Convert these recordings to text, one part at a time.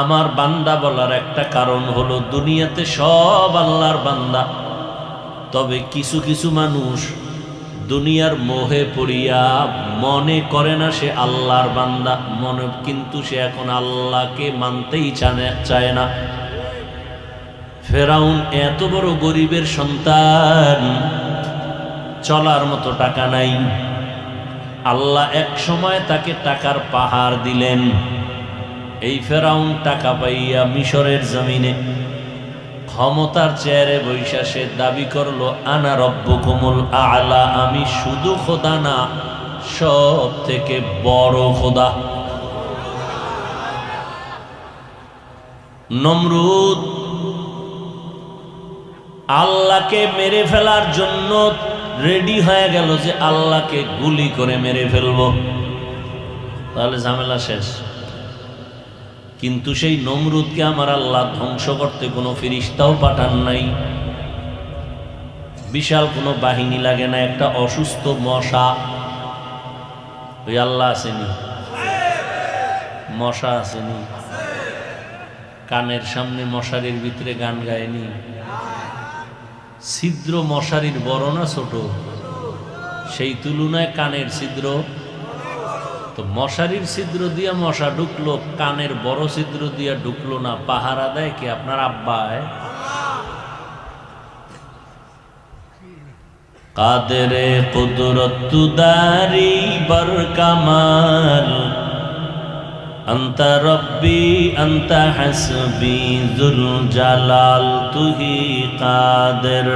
আমার বান্দা বলার একটা কারণ হলো দুনিয়াতে সব আল্লাহর বান্দা, তবে কিছু কিছু মানুষ দুনিয়ার মোহে পড়িয়া মনে করে না সে আল্লাহর বান্দা, মনে কিন্তু সে এখন আল্লাহকে মানতেই চায় না। ফেরাউন এত বড় গরিবের সন্তান, চলার মতো টাকা নাই। আল্লাহ এক সময় তাকে টাকার পাহাড় দিলেন। এই ফেরাউন টাকা পাইয়া মিশরের জমিনে ক্ষমতার চেয়ারে বৈশা সে দাবি করলো, আনা রব্বুকুমুল আ'লা, আমি শুধু খোদা না, সব থেকে বড় খোদা। নমরুদ আল্লাহকে মেরে ফেলার জন্য রেডি হয়ে গেল যে আল্লাহকে গুলি করে মেরে ফেলবো, তাহলে ঝামেলা শেষ। কিন্তু সেই নমরুদকে আমার আল্লাহ ধ্বংস করতে কোনো ফেরেশতাও পাঠান নাই, বিশাল কোনো বাহিনী লাগে না, একটা অসুস্থ মশা, ওই আল্লাহ আসেনি, মশা আসেনি, কানের সামনে মশারির ভিতরে গান গায়নি, ছিদ্র মশারির বড় না ছোট, সেই তুলনায় কানের ছিদ্র, তো মশারির ছিদ্র দিয়া মশা ঢুকলো, কানের বড় ছিদ্র দিয়া ঢুকলো না, পাহারা দেয় কি আপনার আব্বায়? কাদেরে কুদরত দারি বার কামাল, আন্তা রব্বি আন্তা হাসবি যুল জালাল, তুহি কাদের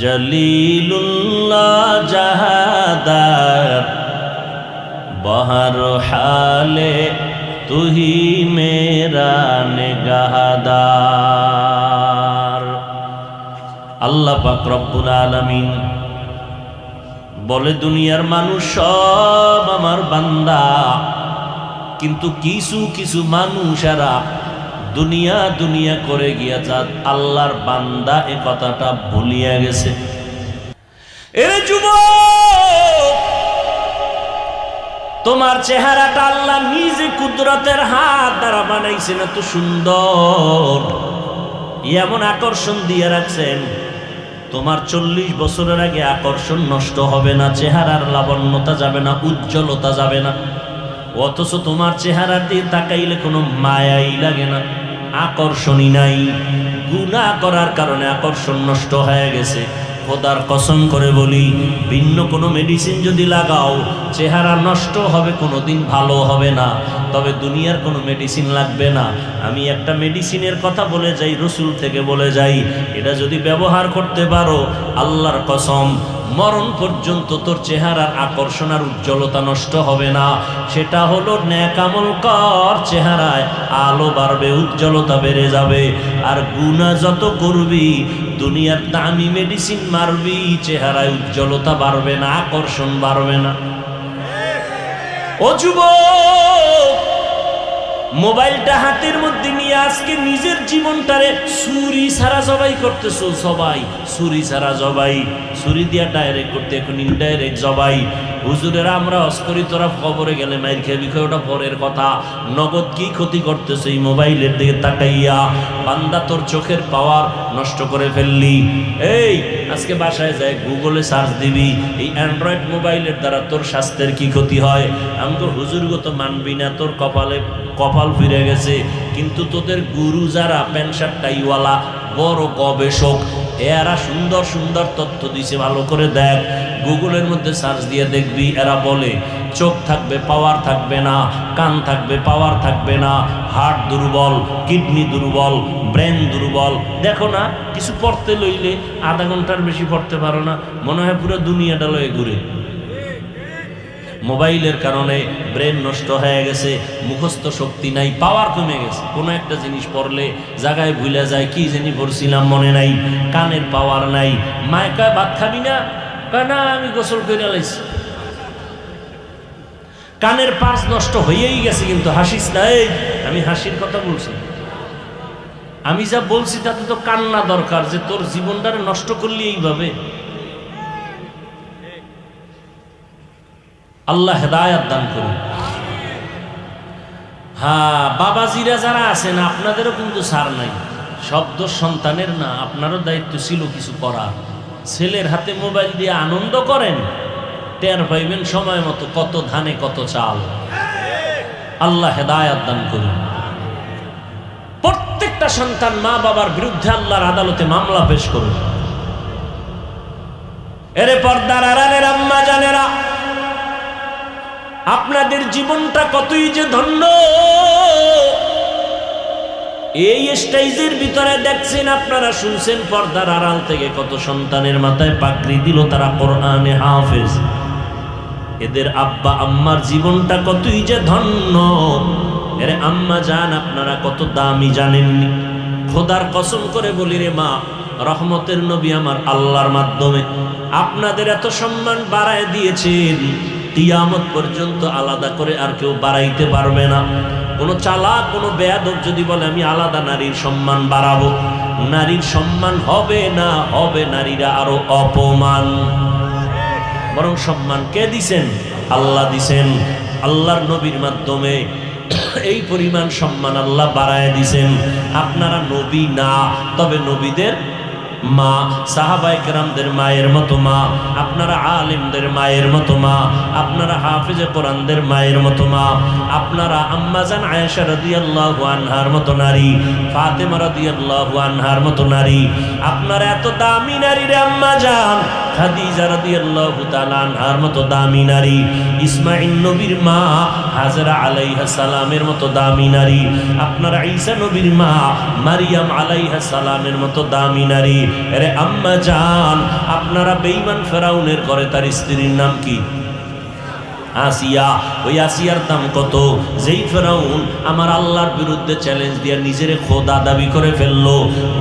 জলিলুল্লাহ জাহাদার, বহর হালে তুহি মেরা নিগাহদার। আল্লাহ পাক রব্বুল আলামিন বলে, দুনিয়ার মানুষ সব আমার বান্দা, কিন্তু কিছু কিছু মানুষেরা দুনিয়া দুনিয়া করে গিয়া যা আল্লাহর বান্দা এ কথাটা ভুলিয়া গেছে। এ যুবক, তোমার চেহারাটা আল্লাহ নিজে কুদরতের হাত দ্বারা বানাইছেন, এত সুন্দর, এমন আকর্ষণ দিয়ে রাখছেন, তোমার 40 বছরের আগে আকর্ষণ নষ্ট হবে না, চেহারার লাবণ্যতা যাবে না, উজ্জ্বলতা যাবে না। অথচ তোমার চেহারা দিয়ে তাকাইলে কোনো মায়াই লাগে না, আকর্ষণই নাই। গুনাহ করার কারণে আকর্ষণ নষ্ট হয়ে গেছে। খোদার কসম করে বলি, ভিন্ন কোনো মেডিসিন যদি লাগাও চেহারা নষ্ট হবে, কোনোদিন ভালো হবে না। তবে দুনিয়ার কোনো মেডিসিন লাগবে না। আমি একটা মেডিসিনের কথা বলে যাই, রসুল থেকে বলে যাই, এটা যদি ব্যবহার করতে পারো, আল্লাহর কসম মরণ পর্যন্ত তোর চেহারার আকর্ষণ আর উজ্জ্বলতা নষ্ট হবে না। সেটা হলো নেক আমল কর, চেহারায় আলো বাড়বে, উজ্জ্বলতা বেড়ে যাবে। আর গুনাহ যত করবি, দুনিয়ার দামি মেডিসিন মারবি, চেহারায় উজ্জ্বলতা বাড়বে না, আকর্ষণ বাড়বে না। ও যুবক, মোবাইলটা হাতের মধ্যে নিয়ে আজকে নিজের জীবনটারে ছুরি ছাড়া জবাই করতেছো। সবাই ছুরি ছাড়া জবাই, ছুরি দিয়া ডাইরেক্ট করতে, এখন ইনডাইরেক্ট জবাই। হুজুরেরা আমরা অস্করি, তোরা খবরে গেলে মাইর খেবি, ওটা পরের কথা। নগদ কি ক্ষতি করতেছে এই মোবাইলের দিকে তাকাইয়া? বান্দা, তোর চোখের পাওয়ার নষ্ট করে ফেললি। এই আজকে বাসায় যায় গুগলে সার্চ দিবি, এই অ্যান্ড্রয়েড মোবাইলের দ্বারা তোর স্বাস্থ্যের কি ক্ষতি হয়। আমি তো হুজুরগত মানবি না, তোর কপাল ফিরে গেছে। কিন্তু তোদের গুরু যারা প্যান্ট শার্ট টাইওয়ালা বড় গবেষক, এরা সুন্দর সুন্দর তথ্য দিছে, ভালো করে দেখ। গুগলের মধ্যে সার্চ দিয়ে দেখবি, এরা বলে চোখ থাকবে পাওয়ার থাকবে না, কান থাকবে পাওয়ার থাকবে না, হার্ট দুর্বল, কিডনি দুর্বল, ব্রেন দুর্বল। দেখো না, কিছু পড়তে লইলে আধা ঘন্টার বেশি পড়তে পারো না, মনে হয় পুরো দুনিয়াটা লয়ে ঘুরে। মোবাইলের কারণে ব্রেন নষ্ট হয়ে গেছে, মুখস্থ শক্তি নাই, পাওয়ার কমে গেছে। কোনো একটা জিনিস পড়লে জায়গায় ভুলে যায়, কি জানি পড়ছিলাম মনে নাই। কানের পাওয়ার নাই। মায় কয় ভাত খাবি না? কয় না, আমি গোসল করে লাইছি। কানের পার্স নষ্ট হয়েই গেছে, কিন্তু হাসিস না। এই আমি হাসির কথা বলছি, আমি যা বলছি তাতে তো কান্না দরকার, যে তোর জীবনটারে নষ্ট করলি এইভাবে। আল্লাহ হেদায়াত দান করুন। হ্যাঁ, বাবাজিরা যারা আছেন আপনাদেরও কিন্তু ছাড় নাই, শব্দ সন্তানের না, আপনারও দায়িত্ব ছিল কিছু করার। ছেলের হাতে মোবাইল দিয়ে আনন্দ করেন, টের পাইবেন সময় মতো কত ধানে কত চাল। আল্লাহ হেদায়াত দান করুন। প্রত্যেকটা সন্তান মা বাবার বিরুদ্ধে আল্লাহর আদালতে মামলা পেশ করুন। এরে পর্দার আড়ালের আম্মা জানেরা, আপনাদের জীবনটা কতই যে ধন্য। এই স্টেজের ভিতরে দেখছেন, আপনারা শুনছেন, পর্দার আড়াল থেকে কত সন্তানের মাথায় পাগড়ি দিল, তারা কোরআনে হাফেজ। এদের আব্বা আম্মার জীবনটা কতই যে ধন্য। এরে আম্মা জান, আপনারা কত দামি জানেননি। খোদার কসম করে বলি রে মা, রহমতের নবী আমার আল্লাহর মাধ্যমে আপনাদের এত সম্মান বাড়ায় দিয়েছেন, কিয়ামত পর্যন্ত আলাদা করে আর কেউ বাড়াইতে পারবে না। কোনো চালাক, কোনো বেয়াদব যদি বলে আমি আলাদা নারীর সম্মান বাড়াবো, নারীর সম্মান হবে না, হবে নারীরা আরো অপমান। বরং সম্মান কে দিছেন? আল্লাহ দিছেন। আল্লাহর নবীর মাধ্যমে এই পরিমাণ সম্মান আল্লাহ বাড়ায় দিছেন। আপনারা নবী না, তবে নবীদের মা, সাহাবায়ে কেরামদের মায়ের মতো মা, আপনারা আলেমদের মায়ের মতো মা, আপনারা হাফেজে কোরআনদের মায়ের মতো মা, আপনারা আম্মাজান আয়েশা রাদিয়াল্লাহু আনহার মতো নারী, ফাতেমা রাদিয়াল্লাহু আনহার মতো নারী। আপনারা এত দামি নারী রে আম্মাজান, খাদিজা রাদিয়াল্লাহু তাআলা আনহার মতো দামি নারী, ইসমাঈল নবীর মা হাজরা আলাইহা সালামের মতো দামি নারী, আপনারা ঈসা নবীর মা মারিয়াম আলাইহা সালামের মতো দামি নারী। আরে আম্মা জান, আপনারা বেঈমান ফেরাউনের ঘরে তার স্ত্রীর নাম কি? আসিয়া। ওই আসিয়ার দাম কত? যেই ফেরাউন আমার আল্লাহর বিরুদ্ধে চ্যালেঞ্জ দিয়ে নিজের খোদা দাবি করে ফেললো,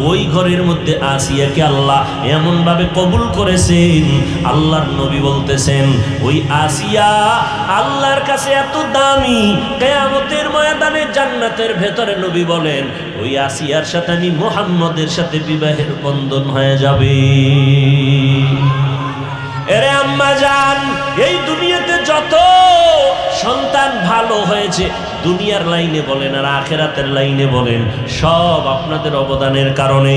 ওই ঘরের মধ্যে আসিয়াকে আল্লাহ এমন ভাবে কবুল করেছেন, আল্লাহর নবী বলতেছেন ওই আসিয়া আল্লাহর কাছে এত দামি, কিয়ামতের ময়দানে জান্নাতের ভেতরে নবী বলেন ওই আসিয়ার সাথে আমি মুহাম্মদের সাথে বিবাহের বন্ধন হয়ে যাবে। এরে আম্মা জান, এই দুনিয়াতে যত সন্তান ভালো হয়েছে, দুনিয়ার লাইনে বলেন আর আখেরাতের লাইনে বলেন, সব আপনাদের অবদানের কারণে।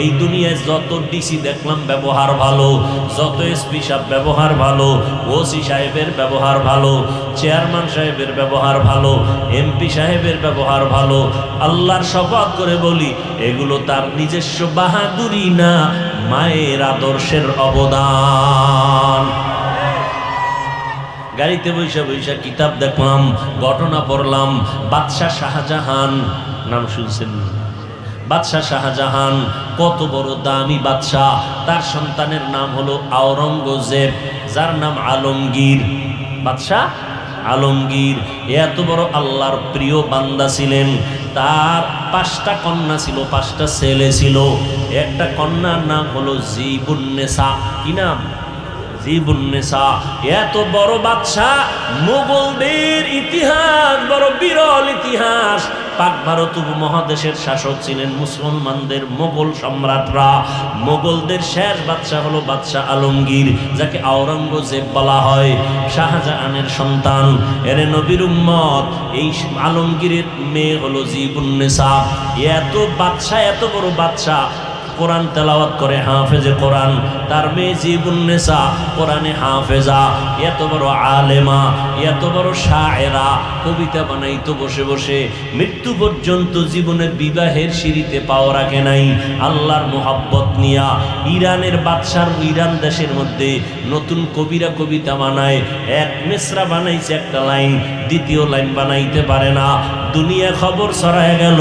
এই দুনিয়ায় যত ডিসি দেখলাম ব্যবহার ভালো, যত এসপি সাহেব ব্যবহার ভালো, ওসি সাহেবের ব্যবহার ভালো, চেয়ারম্যান সাহেবের ব্যবহার ভালো, এমপি সাহেবের ব্যবহার ভালো, আল্লাহর শপথ করে বলি এগুলো তার নিজস্ব বাহাদুরি না, মায়ের আদর্শের অবদান। গাড়িতে বৈশা বৈশা কিতাব দেখলাম, ঘটনা পড়লাম, বাদশাহ শাহজাহান নাম শুনছেন? বাদশাহ শাহজাহান কত বড় দামি বাদশাহ, তার সন্তানের নাম হলো আওরঙ্গজেব, যার নাম আলমগীর। বাদশাহ আলমগীর এত বড় আল্লাহর প্রিয় বান্দা ছিলেন। তার 5টা কন্যা ছিল, 5টা ছেলে ছিল। একটা কন্যার নাম হলো জিবুন্নেসা। কি নাম? জিবুন্নেসা। এত বড় বাদশাহ, মুঘলদের ইতিহাস বড় বিরল ইতিহাস। পাক ভারত উপমহাদেশের শাসক ছিলেন মুসলমানদের মোগল সম্রাটরা। মোগলদের শেষ বাদশাহ হলো বাদশাহ আলমগীর, যাকে আওরঙ্গজেব বলা হয়, শাহজাহানের সন্তান। এর নবীর উম্মত। এই আলমগীরের মেয়ে হলো জিবুন্নেসা। এত বাদশাহ, এত বড় বাদশাহ, কোরআন তেলাওয়াত করে, হাফেজে কোরআন। তার মেয়ে জিবুন্নেসা কোরআনে হাফেজা, এত বড় আলেমা, এত বড় শায়েরা, কবিতা বানাইতো বসে বসে। মৃত্যু পর্যন্ত জীবনে বিবাহের সিঁড়িতে পাও রাখে নাই। আল্লাহর মোহাব্বত নিয়া ইরানের বাদশার, ইরান দেশের মধ্যে নতুন কবিরা কবিতা বানায়। এক মেসরা বানাইছে একটা লাইন, দ্বিতীয় লাইন বানাইতে পারে না। দুনিয়া খবর ছড়ায় গেল,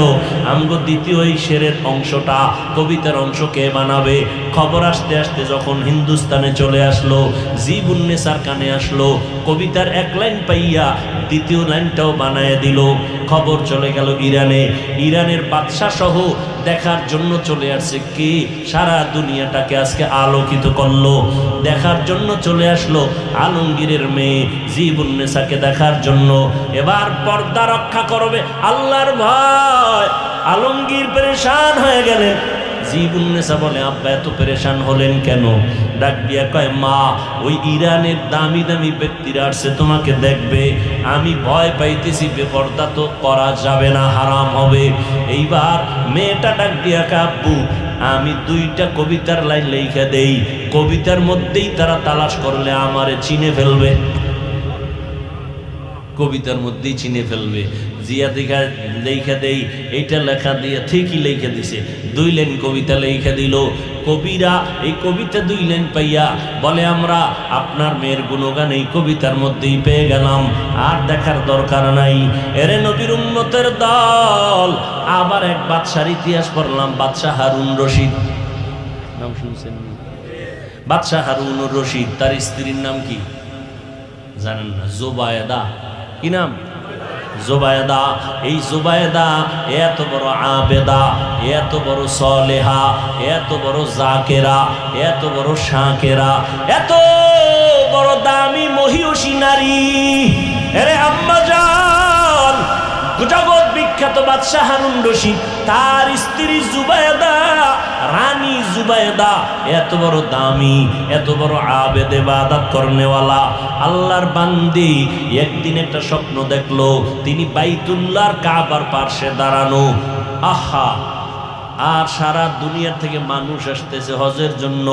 আমগো দ্বিতীয় এই শেরের অংশটা, কবিতার অংশ কে বানাবে? খবর আসতে আসতে যখন হিন্দুস্তানে চলে আসলো, জিবুন্নেসার কানে আসলো, কবিতার এক লাইন পাইয়া দ্বিতীয় লাইনটাও বানায় দিল। খবর চলে গেল ইরানে। ইরানের বাদশাহ সহ দেখার জন্য চলে আসছে কে? সারা দুনিয়াটাকে আজকে আলোকিত করলো। দেখার জন্য চলে আসলো আলমগীরের মেয়ে জিবুন্নেসাকে দেখার জন্য। এবার পর্দা রক্ষা করবে আল্লাহর ভয়। আলমগীর পেরেশান হয়ে গেলেন। জীবুন্নেসা বলে, আব্বা এত পেরেশান হলেন কেন? ডাক দিয়া কয়, মা ওই ইরানের দামি দামি ব্যক্তিরা আসছে তোমাকে দেখবে, আমি ভয় পাইতেছি, বেপর্দা তো করা যাবে না, হারাম হবে। এইবার মেয়েটা ডাক দিয়া কয়, আব্বু আমি 2টা কবিতার লাইন লেখা দেই, কবিতার মধ্যেই তারা তালাশ করলে আমারে চিনে ফেলবে, কবিতার মধ্যেই চিনে ফেলবে। জিয়া দেখা লেখা দেই, এইটা লেখা দিয়ে ঠিকই লেখা দিছে, 2 লাইন কবিতা লেখা দিল। কবিরা এই কবিতা 2 লাইন পাইয়া বলে, আমরা আপনার মেয়ের গুণগান এই কবিতার মধ্যেই পেয়ে গেলাম, আর দেখার দরকার নাই। এরে নবীর উম্মতের দল, আবার এক বাদশার ইতিহাস পড়লাম, বাদশাহ হারুন রশিদ, নাম শুনছেন? বাদশাহ হারুন রশিদ, তার স্ত্রীর নাম কি জানেন না? জোবায়েদা। কি নাম? জোবায়েদা। এই জোবায়েদা এত বড় আবেদা, এত বড় সলেহা, এত বড় জাকেরা, এত বড় শাকেরা, এত বড় দামি মহিষী নারী। এরে আম্মাজান, জগৎ বিখ্যাত বাদশাহ হারুন রশিদ, তার স্ত্রী জুবায়েদা, রানী জুবায়েদা এত বড় দামি, এত বড় আবেদ ইবাদত করনেওয়ালা আল্লাহর বান্দি। একদিন একটা স্বপ্ন দেখলো, তিনি বাইতুল্লাহর কাবার পাশে দাঁড়ানো। আহা, আর সারা দুনিয়া থেকে মানুষ আসতেছে হজের জন্য।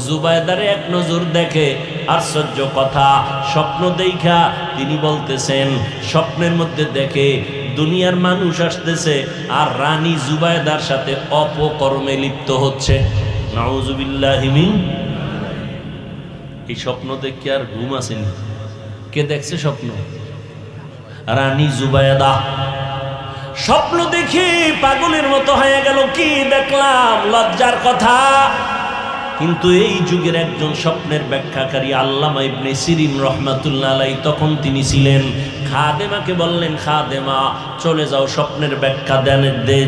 জুবায়েদারে এক নজর দেখে, আশ্চর্য কথা, স্বপ্ন দেখা তিনি বলতেছেন, স্বপ্নের মধ্যে দেখে দুনিয়ার মানুষ আসতেছে আর রানী জুবায়েদার সাথে অপকর্মে লিপ্ত হচ্ছে। নাউজুবিল্লাহি মিন। এই স্বপ্ন দেখে আর ঘুম আসেনি। কে দেখছে স্বপ্ন? রানী জুবায়েদা। স্বপ্ন দেখে পাগলের মতো হয়ে গেল, কি দেখলাম, লজ্জার কথা। কিন্তু এই যুগের একজন স্বপ্নের ব্যাখ্যাকারী আল্লামা ইবনে সিরিন রহমাতুল্লাহ আলাইহি, তখন তিনি ছিলেন। খাদেমাকে বললেন, খাদেমা চলে যাও, স্বপ্নের ব্যাখ্যা দেন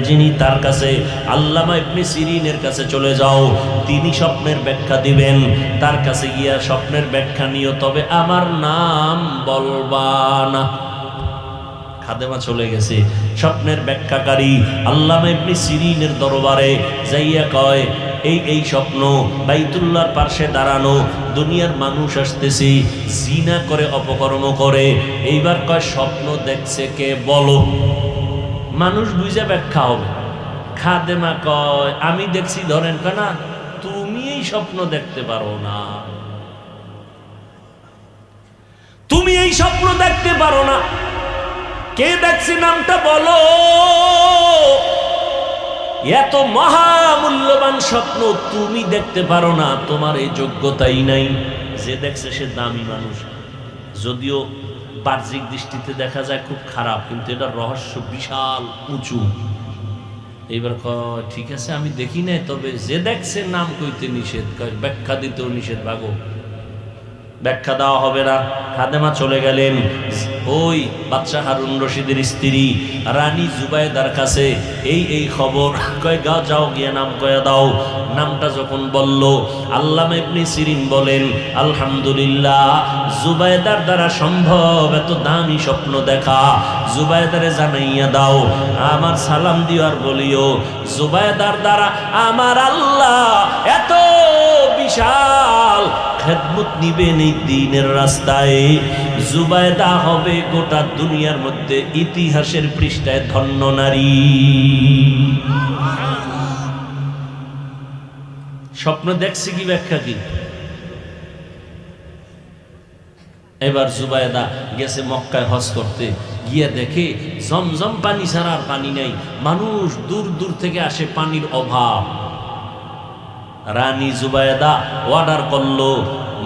যিনি তার কাছে, আল্লামা ইবনে সিরিনের কাছে চলে যাও, তিনি স্বপ্নের ব্যাখ্যা দিবেন। তার কাছে গিয়া স্বপ্নের ব্যাখ্যা নিও, তবে আমার নাম বলবা না। খাদেমা চলে গেছে। স্বপ্নের ব্যাখ্যাকারী আল্লামা ইবনে সিরিনের দরবারে যাইয়া কয়, এই স্বপ্ন, বাইতুল্লাহর পাশে দাঁড়ানো, দুনিয়ার মানুষ আসতেছে, জিনা করে, অপকর্ম করে। এইবার কয়, স্বপ্ন দেখছে কে বলো, মানুষ বুঝে ব্যাখ্যা হবে। খাদেমা কয়, আমি দেখছি। ধরেন না, তুমি এই স্বপ্ন দেখতে পারো না, তুমি এই স্বপ্ন দেখতে পারো না। কে দেখছি নামটা বলো। এত মহামূল্যবান স্বপ্ন তুমি দেখতে পারো না, তোমার এই যোগ্যতাই নাই। যে দেখছে সে দামি মানুষ, যদিও বাহ্যিক দৃষ্টিতে দেখা যায় খুব খারাপ, কিন্তু এটা রহস্য বিশাল উঁচু। এইবার কয়, ঠিক আছে আমি দেখি নাই, তবে যে দেখছে নাম কইতে নিষেধ, কয় ব্যাখ্যা দিতেও নিষেধ, ভাগো, ব্যাখ্যা দেওয়া হবে না। খাদেমা চলে গেলেন ওই বাদশাহ হারুন রশিদের স্ত্রী রানী জুবায়েদার কাছে। এই খবর কয়, গাও যাও গিয়ে নাম কয়ে দাও। নামটা যখন বলল, আল্লামা ইবনে সিরিন বলেন, আলহামদুলিল্লাহ, জুবায়েদার দ্বারা সম্ভব এত দামি স্বপ্ন দেখা। জুবায়েদারে জানাইয়া দাও, আমার সালাম দিও আর বলিও, জুবায়েদার দ্বারা আমার আল্লাহ এত বিশাল খেদমত নিবেন এই দ্বীনের রাস্তায়। জুবায়েদা হবে গোটা দুনিয়ার মধ্যে ইতিহাসের পৃষ্ঠায় ধন্য নারী। স্বপ্ন দেখছি কি, ব্যাখ্যা কি? এবার জুবায়েদা গেছে মক্কায় হজ করতে, গিয়ে দেখে জমজম পানি ছাড়া আর পানি নেই, মানুষ দূর দূর থেকে আসে, পানির অভাব। রানী জুবায়েদা অর্ডার করলো,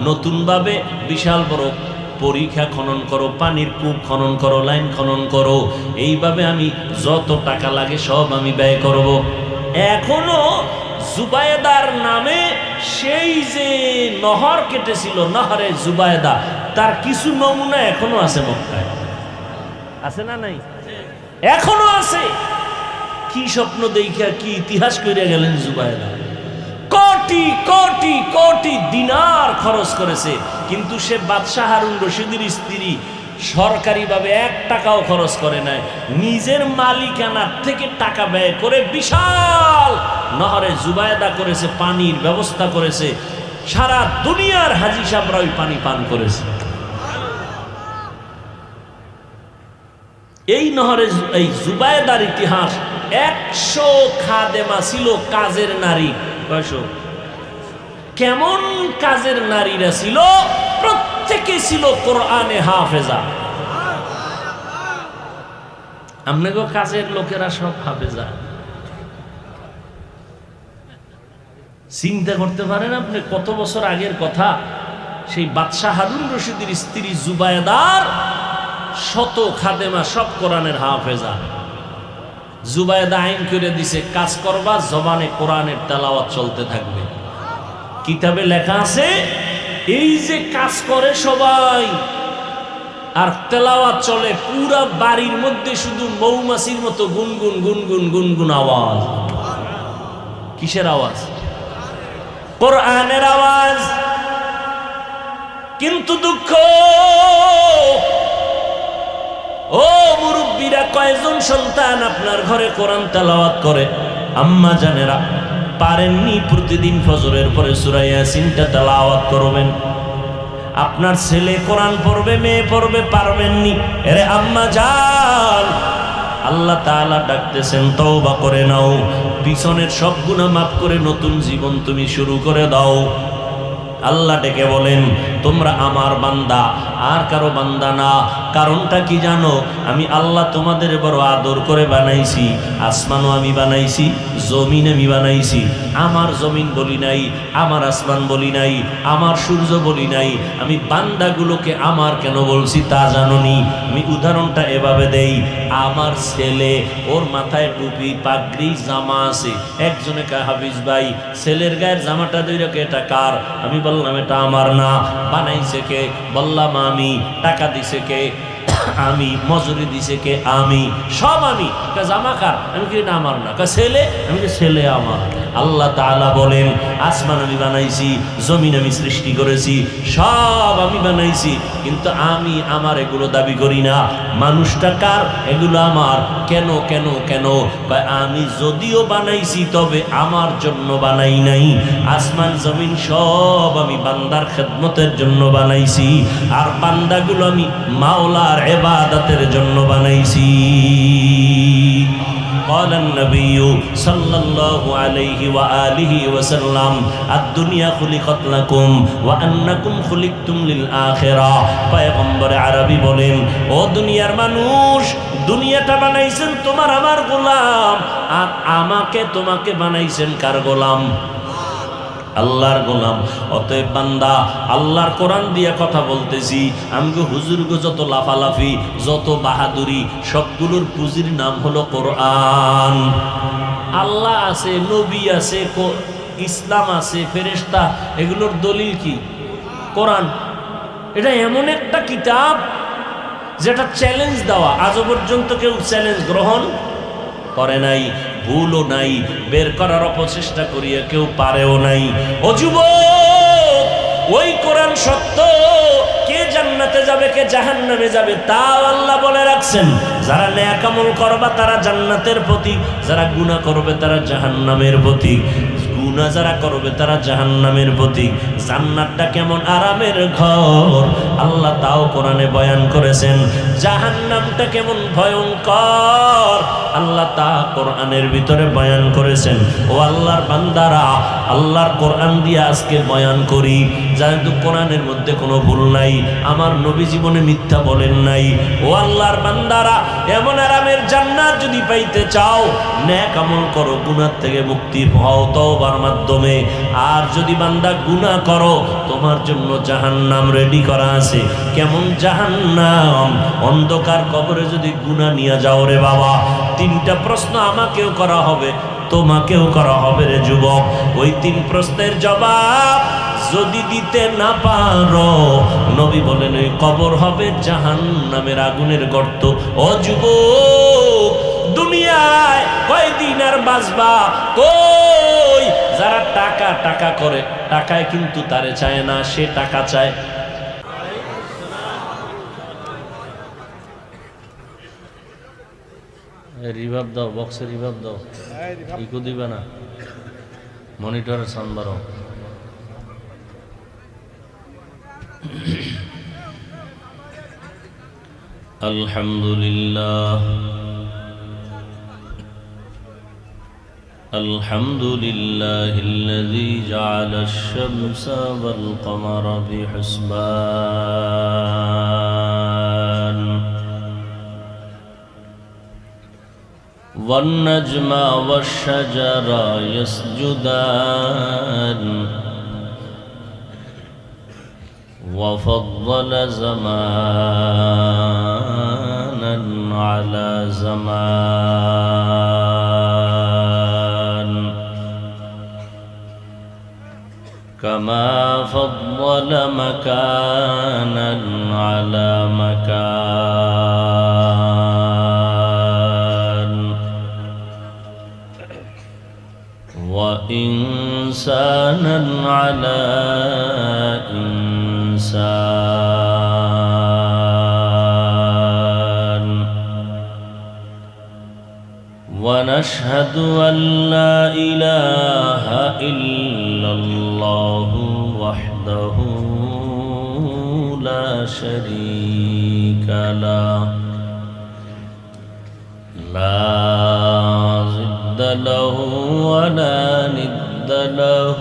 নতুন ভাবে বিশাল বড় পরীক্ষা খনন করো, পানির কূপ খনন করো, লাইন খনন করো, এইভাবে আমি যত টাকা লাগে সব আমি ব্যয় করব। এখনো জুবায়েদার নামে সেই যে নহর কেটেছিল, নহরে জুবায়েদা, তার কিছু নমুনা এখনো আছে মক্কায়। আছে না নাই? এখনো আছে। কি স্বপ্ন দেখা কি ইতিহাস করে গেলেন জুবায়েদা। কোটি কোটি কোটি দিনার খরচ করেছে, কিন্তু সে বাদশাহ হারুন রশিদের স্ত্রী সরকারিভাবে 1 টাকাও খরচ করে নাই, নিজের মালিকানার থেকে টাকা ব্যয় করে বিশাল নহরে জুবায়দা করেছে, পানির ব্যবস্থা করেছে, সারা দুনিয়ার হাজী সাহেবরা ওই পানি পান করেছে। এই নহরে এই জুবায়দার ইতিহাস, 100 খাদেমা ছিল কাজের নারী। কয়শো? কেমন কাজের নারীরা ছিল? প্রত্যেকে ছিল কোরআনে হাফেজা। আপনাকে কাজের লোকেরা সব হাফেজা। চিন্তা করতে পারেন আপনি কত বছর আগের কথা, সেই বাদশাহ হারুন রশিদের স্ত্রী জুবায়দার শত খাদেমা সব কোরআনের হাফেজা। জুবায়দা আইন করে দিছে, কাজ করবা জবানে কোরআনের তেলাওয়াত চলতে থাকবে। কিতাবে লেখা আছে, এই যে কাজ করে সবাই আর তেলাওয়াত চলে, পুরা বাড়ির মধ্যে শুধু মৌমাছির মতো গুনগুন গুনগুন গুনগুন আওয়াজ। কিসের আওয়াজ? কোরআনের আওয়াজ। কিন্তু দুঃখ, ও মুরব্বীরা, কয়জন সন্তান আপনার ঘরে কোরআন তেলাওয়াত করে? আম্মা জানেরা পারেননি প্রতিদিন ফজরের পরে সূরা ইয়াসিনটা তেলাওয়াত করবেন? আপনার ছেলে কোরআন পড়বে, মেয়ে পড়বে, পারবেননি। আরে আম্মা জান, আল্লাহ তাআলা ডাকতেছেন, তওবা করে নাও, পিছনের সব গুনাহ মাফ করে নতুন জীবন তুমি শুরু করে দাও। আল্লাহ ডেকে বলেন, তোমরা আমার বান্দা, আর কারো বান্দা না। কারণটা কি জানো? আমি আল্লাহ তোমাদের বড় আদর করে বানাইছি। আসমানও আমি বানাইছি, জমিন আমি বানাইছি। আমার জমিন বলি নাই, আমার আসমান বলি নাই, আমার সূর্য বলি নাই। আমি বান্দাগুলোকে আমার কেন বলছি তা জানোনি? আমি উদাহরণটা এভাবে দেই, আমার ছেলে, ওর মাথায় টুপি, পাগড়ি, জামা আছে। একজনে কা হাফিজ ভাই, ছেলের গায়ের জামাটা দুইরকে, এটা কার? আমি বললাম এটা আমার না। বানাইছে কে? বললাম আমি। টাকা দিছে কে? আমি। মজুরি দিছে কে? আমি। সব আমি। জামা কার? আমি কি? না আমার না। ছেলে? আমি কি? ছেলে আমার। আল্লাহ তাআলা বলেন, আসমান আমি বানাইছি, জমিন আমি সৃষ্টি করেছি, সব আমি বানাইছি, কিন্তু আমি আমার এগুলো দাবি করি না। মানুষটা কার? এগুলো আমার। কেন কেন কেন? আমি যদিও বানাইছি, তবে আমার জন্য বানাই নাই। আসমান জমিন সব আমি বান্দার খেদমতের জন্য বানাইছি, আর বান্দাগুলো আমি মাওলার ইবাদতের জন্য বানাইছি। قال النبي صلى الله عليه وآله وسلم الدنيا خلقت لكم وأنكم خلقتم للآخرة। পয়গম্বর আরবি বলেন, ও দুনিয়ার মানুষ, দুনিয়াটা বানাইছেন তোমার আমার গোলাম, আর আমাকে তোমাকে বানাইছেন কার গোলাম? আল্লাহর গোলাম। অতএব বান্দা, আল্লাহর কোরআন দিয়ে কথা বলতেছি। আমগো হুজুরগো যত লাফালাফি, যত বাহাদুরি, সবগুলোর পুঁজির নাম হলো কোরআন। আল্লাহ আছে, নবী আছে, ইসলাম আছে, ফেরেশতা, এগুলোর দলিল কি? কোরআন। এটা এমন একটা কিতাব যেটা চ্যালেঞ্জ দেওয়া। আজও পর্যন্ত কেউ চ্যালেঞ্জ গ্রহণ করে নাই, ভুলও নাই, বের করার অপচেষ্টা করিয়া কেউ পারেও নাই। ও যুবক, ওই কোরআন সত্য। কে জান্নাতে যাবে, কে জাহান্নামে যাবে, তাও আল্লাহ বলে রাখছেন। যারা নেক আমল করবা তারা জান্নাতের প্রতীক, যারা গুনাহ করবে তারা জাহান্নামের প্রতীক। গুনাহ যারা করবে তারা জাহান্নামের প্রতীক। জান্নাতটা কেমন আরামের ঘর, আল্লাহ তাও কোরআনে বয়ান করেছেন। জাহান্নামটা কেমন ভয়ঙ্কর, আল্লাহ তা কোরআনের ভিতরে বয়ান করেছেন। ও আল্লাহর বান্দারা, আল্লাহর কোরআন দিয়ে আজকে বয়ান করি, যেহেতু কোরআনের মধ্যে কোনো ভুল নাই, আমার নবী জীবনে মিথ্যা বলেন নাই। ও আল্লাহর বান্দারা, এমন আরামের জান্নাত যদি পাইতে চাও, নেক আমল করো, গুনাহ থেকে মুক্তি পাও তওবার মাধ্যমে। আর যদি বান্দা গুনাহ করো, তোমার জন্য জাহান্নাম রেডি করা আছে। কেমন জাহান্নাম? অন্ধকার কবরে যদি গুনাহ নিয়ে যাও রে বাবা, 3টা প্রশ্ন আমাকেও করা হবে, তোমাকেও করা হবে রে যুবক। ওই 3 প্রশ্নের জবাব যদি দিতে না পারো, নবী বলেন ওই কবর হবে জাহান্নামের আগুনের গর্ত। ও যুবক, দুনিয়ায় কয়দিন আর বাঁচবা? কই, যারা টাকা টাকা করে, টাকায় কিন্তু তারে চায় না, সে টাকা চায়। রিভাব দাও, বক্সে রিভাব দাও, ইকো দিবে না, মনিটরের সাউন্ড বাড়াও। আলহামদুলিল্লাহ الحمد لله الذي جعل الشمس والقمر بحسبان والنجم والشجر يسجدان وفضل زمانا على زمان كما فضل مكانا على مكان وإنسانا على إنسان ونشهد أن لا إله إلا الله وحده لا شريك له لا ضد له ولا ند له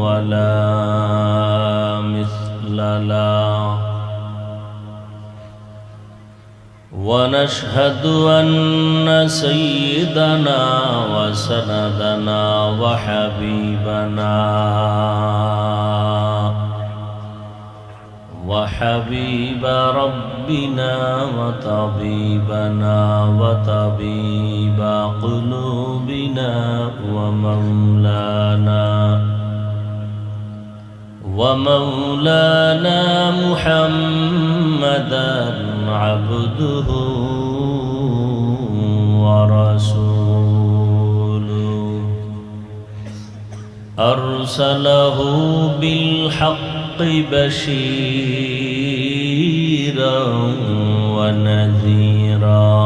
ولا مثل له ونشهد أن سيدنا وسندنا وحبيب ربنا وطبيبنا وطبيب قلوبنا ومولانا محمدا عبده ورسوله أرسله بالحق بشيرا ونذيرا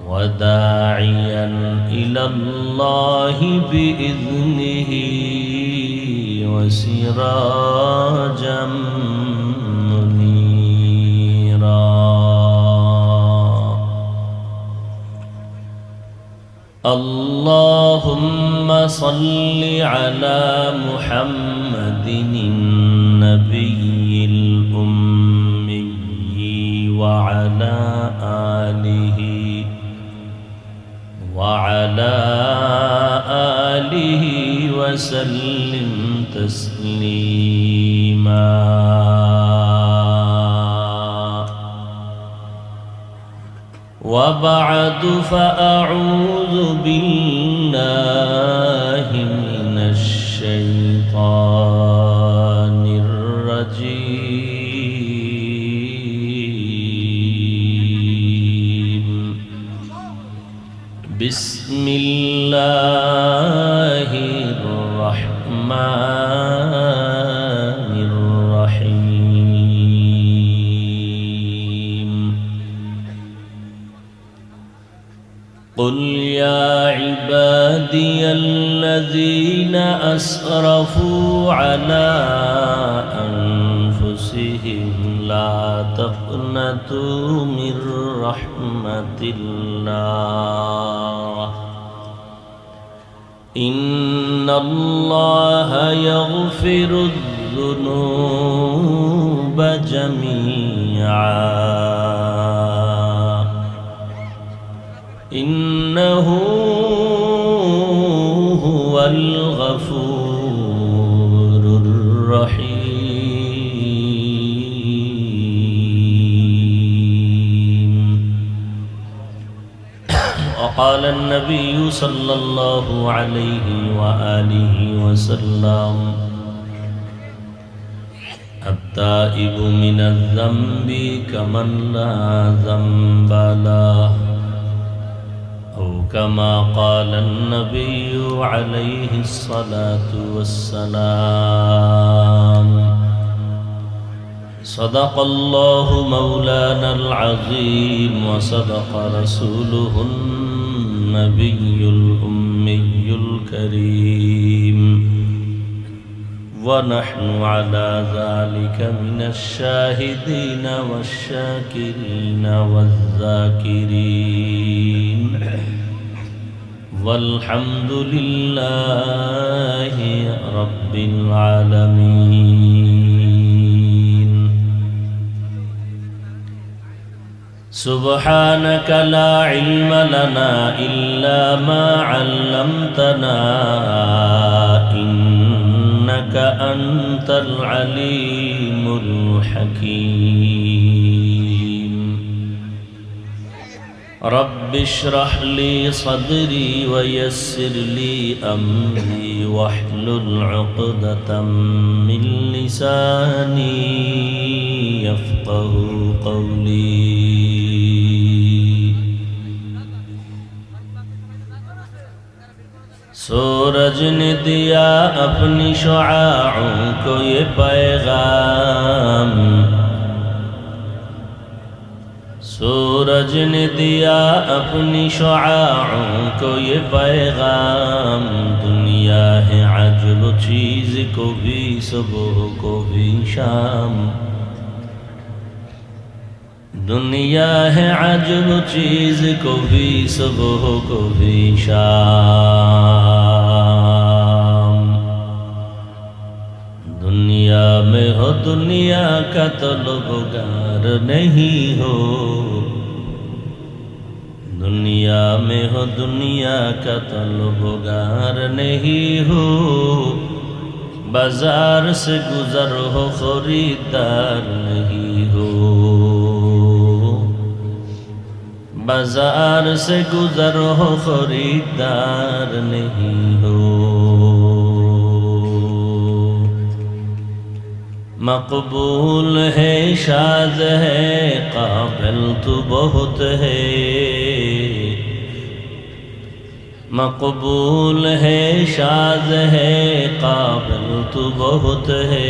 وداعيا إلى الله بإذنه وسراجا منيرا اللهم صل على محمد النبي الأمي وعلى آله وسلم تسليما وبعد فأعوذ بالله من الشيطان الرجيم بسم الله الرحمن الرحيم قل يا عبادي الذين أسرفوا على أنفسهم لا تقنطوا من رحمة الله إن الله يغفر الذنوب جميعا إنه هو الغفور الرحيم وقال النبي صلى الله عليه وآله وسلم التائب من الذنب كمن لا ذنب له أو كما قال النبي عليه الصلاة والسلام صدق الله مولانا العظيم وصدق رسوله النبي الأمي الكريم ونحن على ذلك من الشاهدين والشاكرين والذاكرين والحمد لله رب العالمين سبحانك لا علم لنا إلا ما علمتنا إنك أنت العليم الحكيم رب اشرح لي صدري ويسر لي أمري واحلل عقدة من لساني يفقه قولي सूरज ने दिया अपनी शुआओं को ये पैगाम सूरज ने दिया अपनी शुआओं को ये पैगाम दुनिया है अजब चीज़ को भी सुबह को भी शाम दुनिया है अजब चीज़ को भी सुबह को भी शाम दुनिया में हो दुनिया का तलबगार नहीं हो दुनिया में हो दुनिया का तलबगार नहीं हो बाजार से गुजर हो खरीदार नहीं हो बाजार से गुजर हो खरीदार नहीं हो मकबूल है शाद है काबिल तो बहुत है मकबूल है शाद है काबिल तो बहुत है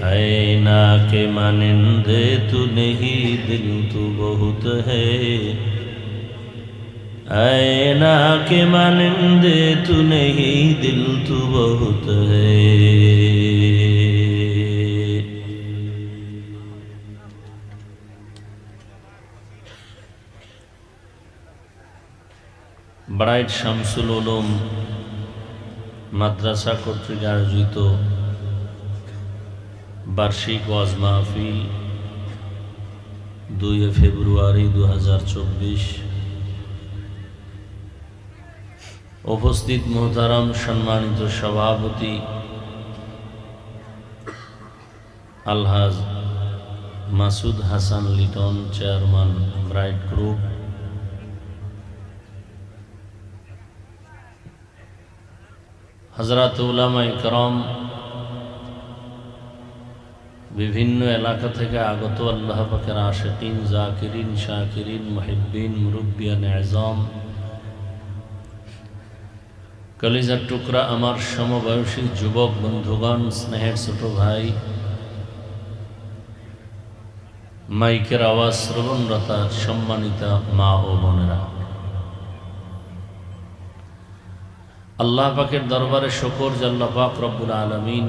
ऐना के मानिंदे तू नहीं दिल तू बहुत है ऐना के मानिंदे तू नहीं दिल तू बहुत है ব্রাইট শামসুল উলুম মাদ্রাসা কর্তৃক আয়োজিত বার্ষিক ওয়াজ মাহফিল 2 ফেব্রুয়ারি 2024 উপস্থিত মোহতারাম সম্মানিত সভাপতি আলহাজ Masud Hasan Liton chairman bright group হযরত উলামা ইকরাম বিভিন্ন এলাকা থেকে আগত আল্লাহ পাকের আশিকিন জাকিরিন শাকিরিন মুহিব্বিন মুরব্বিয়ান আযম কলিজার টুকরা আমার সমবয়সী যুবক বন্ধুগণ স্নেহের ছোট ভাই মাইকের আওয়াজ শ্রবণরতা সম্মানিতা মা ও বোনেরা আল্লাহ পাকের দরবারে শুকর যে আল্লাহ পাক রব্বুল আলামিন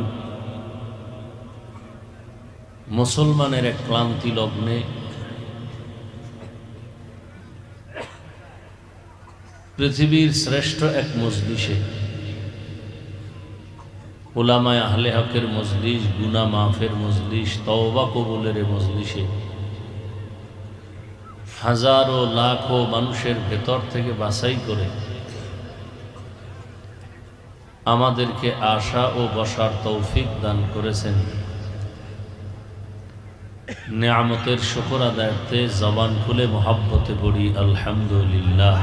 মুসলমানের এক ক্লান্তি লগ্নে পৃথিবীর শ্রেষ্ঠ এক মজলিসে উলামায়ে আহলে হকের মজলিস গুনাহ মাফের মজলিস তওবা কবুলের মজলিসে হাজারো লাখো মানুষের ভেতর থেকে বাছাই করে আমাদেরকে আশা ও বসার তৌফিক দান করেছেন নেয়ামতের শুকর আদায়ার্থে জবান খুলে মোহাব্বতে পড়ি আলহামদুলিল্লাহ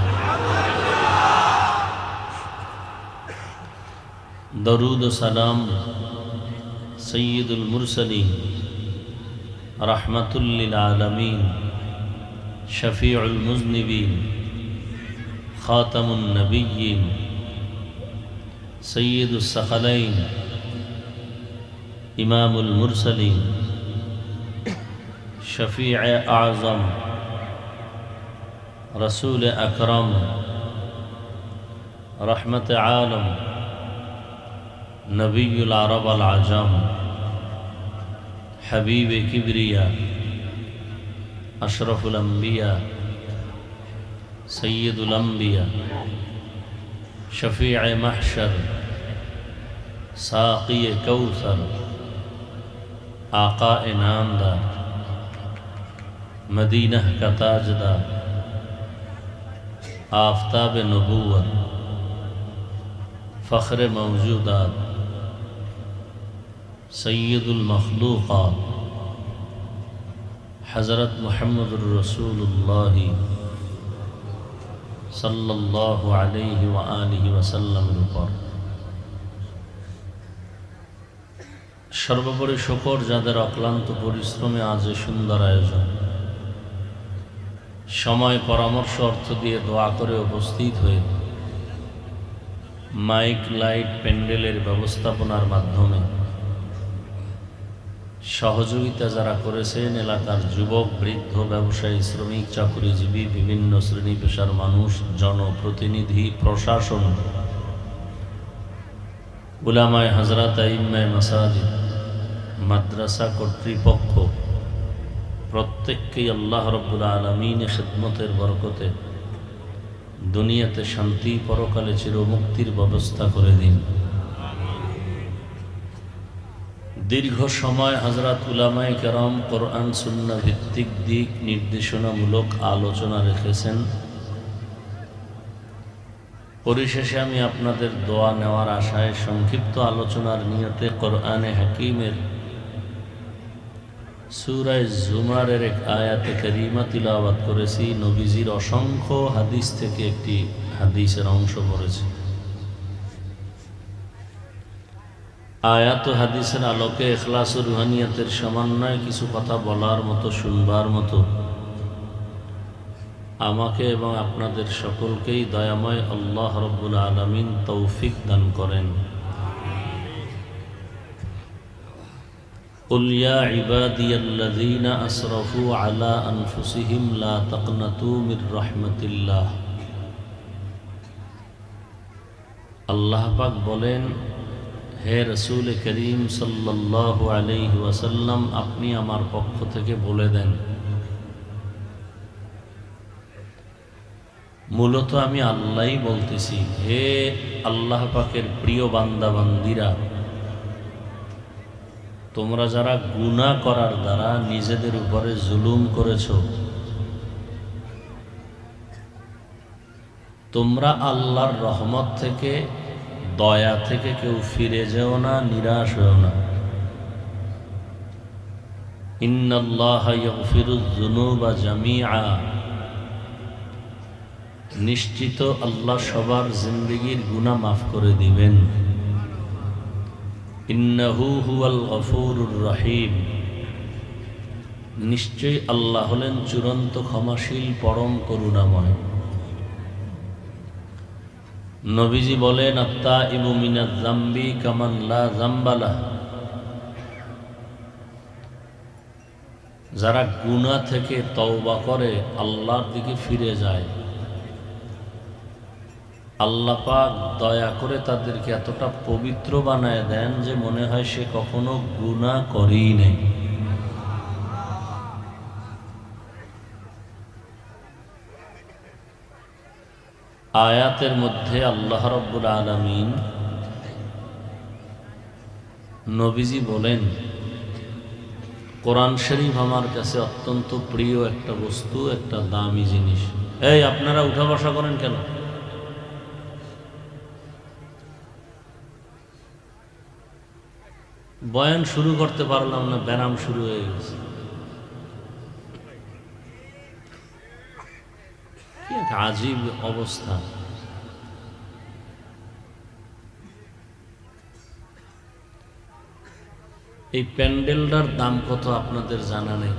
দরুদ ও সালাম সৈয়দুল মুরসালিন রাহমাতুল লিল আলামিন শফিউল মুজনিবিন খাতামুন নবিয়্যিন সৈয়দুস সাকালাইন ইমামুল মুরসালিন, শফিঈ আযম, রসুল আকরম, রহমত আলম, নবীউল আরব আল আজম, হাবিব কিবরিয়া, আশরফুল আম্বিয়া, সৈয়দুল আম্বিয়া, শফিঈ মাহশর, সাকি কৌসর, आका नामदार, मदीना का ताजदार, आफताब नबूवत, फ़ख्र मौजूदात, सैयदुल मखलूक़ात, हज़रत मुहम्मदुर रसूलुल्लाह सल्लल्लाहु अलैहि व आलिहि वसल्लम पर সর্বোপরি শুকর যাদের অক্লান্ত পরিশ্রমে আজ সুন্দর আয়োজন, সময় পরামর্শ অর্থ দিয়ে দোয়া করে উপস্থিত হয়ে মাইক লাইট প্যান্ডেলের ব্যবস্থাপনার মাধ্যমে সহযোগিতা যারা করেছেন, এলাকার যুবক, বৃদ্ধ, ব্যবসায়ী, শ্রমিক, চাকুরিজীবী, বিভিন্ন শ্রেণী পেশার মানুষ, জনপ্রতিনিধি, প্রশাসন, উলামায়ে হযরত, আইম্মায়ে মাসাজিদ, মাদ্রাসা কর্তৃপক্ষ, প্রত্যেককেই আল্লাহ রাব্বুল আলামিনের খিদমতের বরকতে দুনিয়াতে শান্তি, পরকালে চিরমুক্তির ব্যবস্থা করে দিন। দীর্ঘ সময় হযরত উলামায়ে কেরাম কোরআন সুন্নাহ ভিত্তিক দিক নির্দেশনামূলক আলোচনা রেখেছেন। পরিশেষে আমি আপনাদের দোয়া নেওয়ার আশায় সংক্ষিপ্ত আলোচনার নিয়তে কোরআনে হাকিমের সূরা জুমারের এক আয়াতে কারিমা তিলাওয়াত করেছি। নবীজির অসংখ্য হাদিস থেকে একটি হাদিসের অংশ পড়েছি। আয়াত ও হাদিসের আলোকে ইখলাস ও রুহানিয়াতের সমন্বয়ে কিছু কথা বলার মতো, শুনবার মতো আমাকে এবং আপনাদের সকলকেই দয়াময় আল্লাহ রাব্বুল আলামিন তৌফিক দান করেন। কুল ইয়া ইবাদিয়াল্লাযীনা আসরাফু আলা আনফুসিহিম লা তাকনাতু মির রাহমাতিল্লাহ। আল্লাহ পাক বলেন, হে রাসূল করিম সাল্লাল্লাহু আলাইহি ওয়াসাল্লাম, আপনি আমার পক্ষ থেকে বলে দেন, মূলত আমি আল্লাহই বলতেছি, হে আল্লাহ পাকের প্রিয় বান্দা বান্দিরা, তোমরা যারা গুনাহ করার দ্বারা নিজেদের উপরে জুলুম করেছো, তোমরা আল্লাহর রহমত থেকে, দয়া থেকে কেউ ফিরে যেও না, নিরাশ হও না। ইন্নাল্লাহা ইয়াগফিরুয যুনুবা জামিআ, নিশ্চিত আল্লাহ সবার জিন্দেগীর গুনাহ মাফ করে দিবেন। ইন্নাহু হুয়াল গফুরুর রহিম, নিশ্চয়ই আল্লাহ হলেন চূড়ান্ত ক্ষমাশীল, পরম করুণাময়। নবীজি বলেন, আত্তাইবু মিনাজ যামবি কামান লা যামবা লাহ, যারা গুনাহ থেকে তওবা করে আল্লাহর দিকে ফিরে যায়, আল্লাহ পাক দয়া করে তাদেরকে এতটা পবিত্র বানায় দেন যে মনে হয় সে কখনো গুনাহ করেই নাই। আয়াতের মধ্যে আল্লাহ রাব্বুল আলামিন, নবীজি বলেন, কোরআন শরীফ আমার কাছে অত্যন্ত প্রিয় একটা বস্তু, একটা দামি জিনিস। এই আপনারা উঠা বসা করেন কেন? বয়ান শুরু করতে পারলাম না, ব্যারাম শুরু হয়ে গেছে। কি এক আজীব অবস্থা। এই প্যান্ডেলটার দাম কত আপনাদের জানা নেই।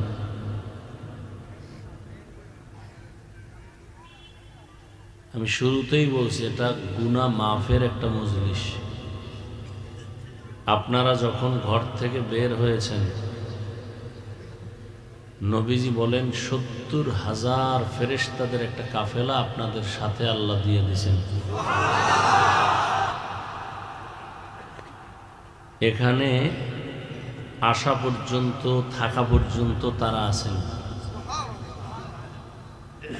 আমি শুরুতেই বলছি, এটা গুনাহ মাফের একটা মজলিস। আপনারা যখন ঘর থেকে বের হয়েছেন, নবীজি বলেন ৭০,০০০ ফেরেশতাদের একটা কাফেলা আপনাদের সাথে আল্লাহ দিয়ে দিয়েছেন। এখানে আসা পর্যন্ত, থাকা পর্যন্ত তারা আছেন।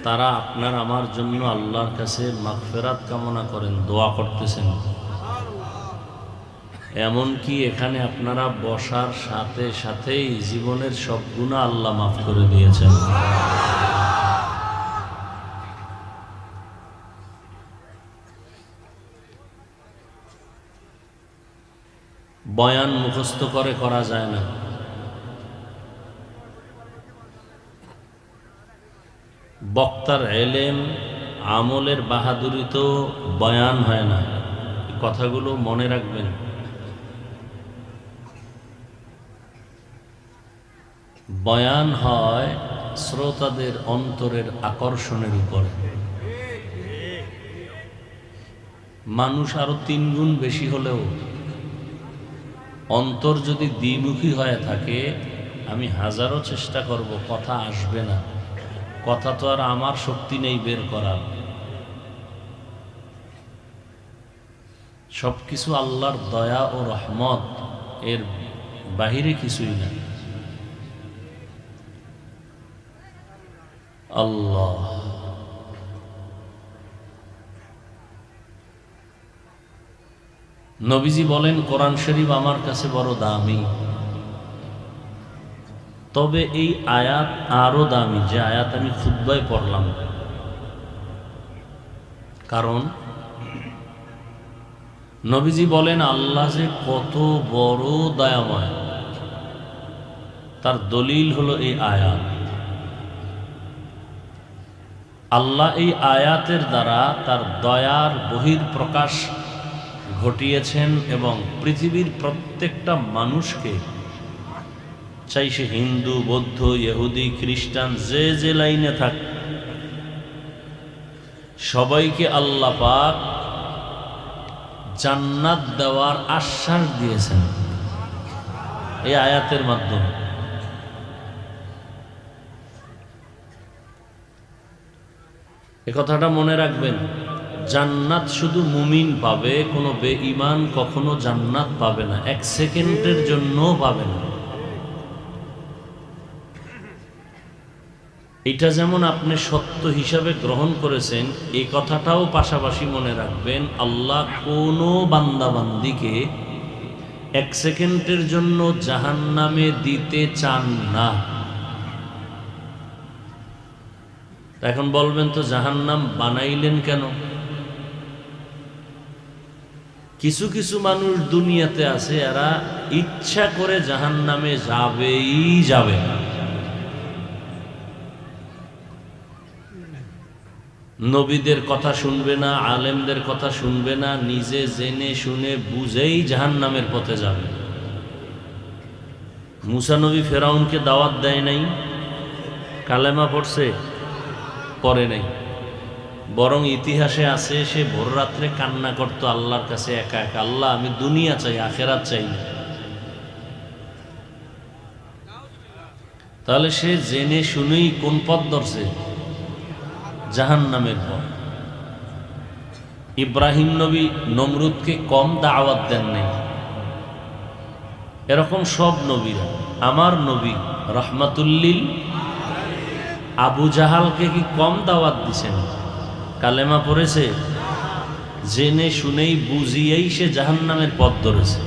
তারা আপনার আমার জন্য আল্লাহর কাছে মাগফিরাত কামনা করেন, দোয়া করতেছেন। এমনকি এখানে আপনারা বসার সাথে সাথেই জীবনের সব গুনাহ আল্লাহ মাফ করে দিয়েছেন। বয়ান মুখস্থ করে করা যায় না। বক্তার এলেম আমলের বাহাদুরি তো বয়ান হয় না। কথাগুলো মনে রাখবেন। বয়ান হয় শ্রোতাদের অন্তরের আকর্ষণের উপরে। মানুষ আরো ৩ গুণ বেশি হলেও অন্তর যদি দ্বিমুখী হয়ে থাকে, আমি হাজারো চেষ্টা করব, কথা আসবে না। কথা তো আর আমার শক্তি নেই বের করার। সবকিছু আল্লাহর দয়া ও রহমত, এর বাহিরে কিছুই না। আল্লাহ নবীজি বলেন, কোরআন শরীফ আমার কাছে বড় দামি। তবে এই আয়াত আরো দামি, যে আয়াত আমি খুতবায় পড়লাম। কারণ নবীজি বলেন আল্লাহ যে কত বড় দয়াময়, তার দলিল হলো এই আয়াত। আল্লাহ এই আয়াতের দ্বারা তার দয়ার বহিঃপ্রকাশ ঘটিয়েছেন এবং পৃথিবীর প্রত্যেকটা মানুষকে, চাই সে হিন্দু, বৌদ্ধ, ইহুদি, খ্রিস্টান, যে যে লাইনে থাক, সবাইকে আল্লাহ পাক জান্নাত দেওয়ার আশ্বাস দিয়েছেন এই আয়াতের মাধ্যমে। এ কথাটা মনে রাখবেন। জান্নাত শুধু মুমিন পাবে, কোনো বেঈমান কখনো জান্নাত পাবে না, 1 সেকেন্ডের জন্য পাবে না। এটা যেমন আপনি সত্য হিসাবে গ্রহণ করেছেন, এই কথাটাও পাশাপাশি মনে রাখবেন। আল্লাহ কোনো বান্দাবান্দিকে 1 সেকেন্ডের জন্য জাহান্নামে দিতে চান না। এখন বলবেন তো জাহান্নাম বানাইলেন কেন? কিছু কিছু মানুষ দুনিয়াতে আছে, এরা ইচ্ছা করে জাহান্নামে যাবেই যাবে। নবীদের কথা শুনবে না, আলেমদের কথা শুনবে না, নিজে জেনে শুনে বুঝেই জাহান্নামের পথে যাবে। মুসা নবী ফেরাউনকে দাওয়াত দেয় নাই, কালেমা পড়ছে, পড়ে নাই। বরং ইতিহাসে আছে সে ভোর রাত্রে কান্না করতো আল্লাহর কাছে একা একা, আল্লাহ আমি দুনিয়া চাই, আখেরাত চাই না। তাহলে সে জেনে শুনেই কোন পথ ধরছে? জাহান্নামের পথ। ইব্রাহিম নবী নমরুদকে কম দাওয়াত দেন নাই। এরকম সব নবীরা, আমার নবী রহমাতুল্লিল আবু জাহালকে কি কম দাওয়াত দিছেন? কালেমা পড়েছে, জেনে শুনেই বুঝিয়েই সে জাহান্নামের পথ ধরেছে।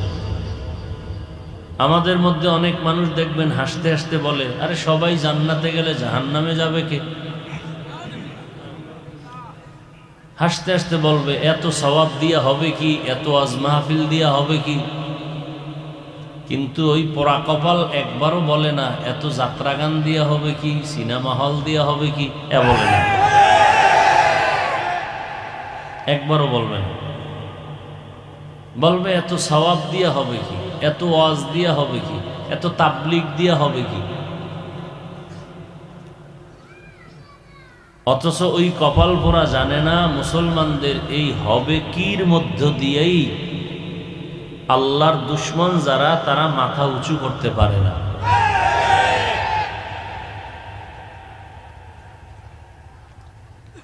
আমাদের মধ্যে অনেক মানুষ দেখবেন হাসতে হাসতে বলে, আরে সবাই জান্নাতে গেলে জাহান্নামে যাবে কে? হাসতে হাসতে বলবে এত সওয়াব দিয়া হবে কি, এত আজ মাহফিল দিয়া হবে কি। কিন্তু ওই পোড়া কপাল একবারও বলে না এত যাত্রা গান দিয়া হবে কি, সিনেমা হল দিয়া হবে কি, এ বলে না, একবারও বলবে না। বলবে এত সওয়াব দিয়া হবে কি, এত ওয়াজ দিয়া হবে কি, এত তাবলিগ দিয়া হবে কি। অথচ ওই কপাল পোড়া জানে না মুসলমানদের এই হবে কির মধ্য দিয়েই আল্লাহর দুশ্মন যারা, তারা মাথা উঁচু করতে পারে না।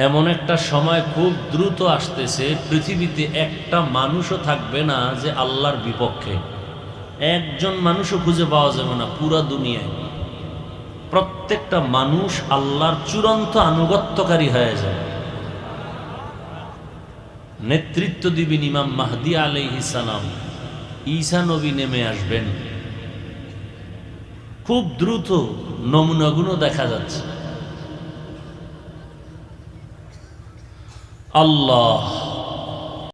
এমন একটা সময় খুব দ্রুত আসতেছে, পৃথিবীতে একটা মানুষও থাকবে না যে আল্লাহর বিপক্ষে। একজন মানুষও খুঁজে পাওয়া যাবে না পুরা দুনিয়ায়। প্রত্যেকটা মানুষ আল্লাহর চূড়ান্ত আনুগত্যকারী হয়ে যাবে। নেতৃত্ব দিবেন ইমাম মাহদী আলাইহিস সালাম, ঈসা নবী নেমে আসবেন। খুব দ্রুত নমুনাগুলো দেখা যাচ্ছে। আল্লাহ